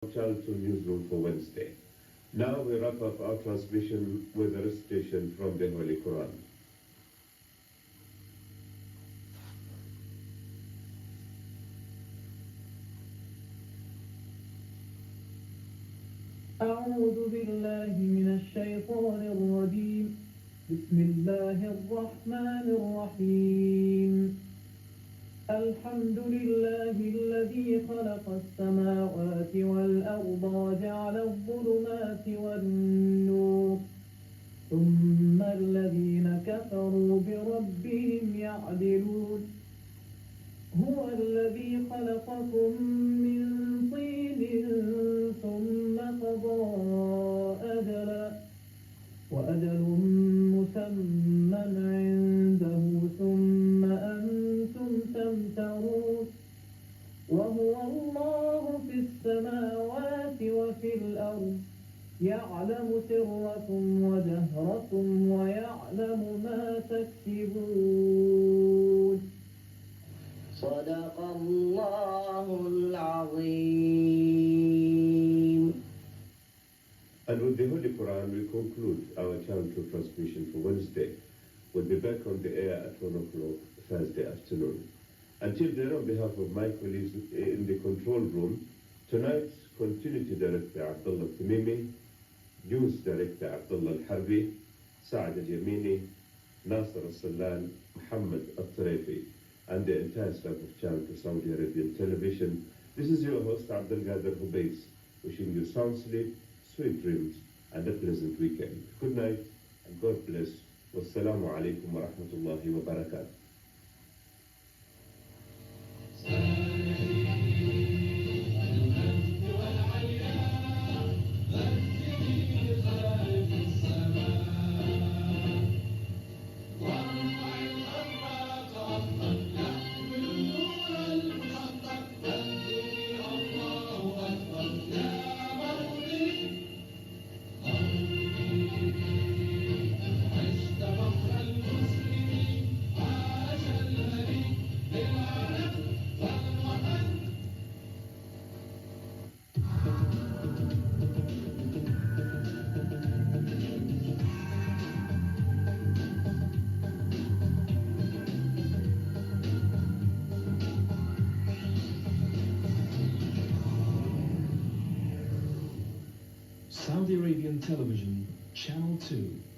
Channel 2 newsroom for Wednesday. Now we wrap up our transmission with a recitation from the Holy Quran. أعوذ بالله من الشيطان الرجيم. بسم الله الرحمن الرحيم. الحمد لله الذي خلق السماوات والأرض وجعل الظلمات والنور ثم الذين كفروا بربهم يعدلون. هو الذي خلقكم من طين ثم قضى أجلا وأجل مسمى عنده ثم أنتم تمترون. وهو الله في السماوات وفي الأرض يعلم سركم وجهركم ويعلم ما تكسبون. صدق الله العظيم. And with the Holy Quran, we conclude our Channel 2 transmission for Wednesday. We'll be back on the air at 1 o'clock Thursday afternoon. Until then, on behalf of my colleagues in the control room, tonight's Continuity Director Abdullah Tamimi, News Director Abdullah Al-Harbi, Saad Al-Yamini, Nasser Al-Sallan, Muhammad Al-Tarifi, and the entire staff of Channel 2 Saudi Arabian Television. This is your host, Abdul Qadir Hubays, wishing you sound sleep, sweet dreams, and a pleasant weekend. Good night, and God bless. Wassalamu alaikum wa rahmatullahi wa barakatuh. Saudi Arabian Television, Channel 2.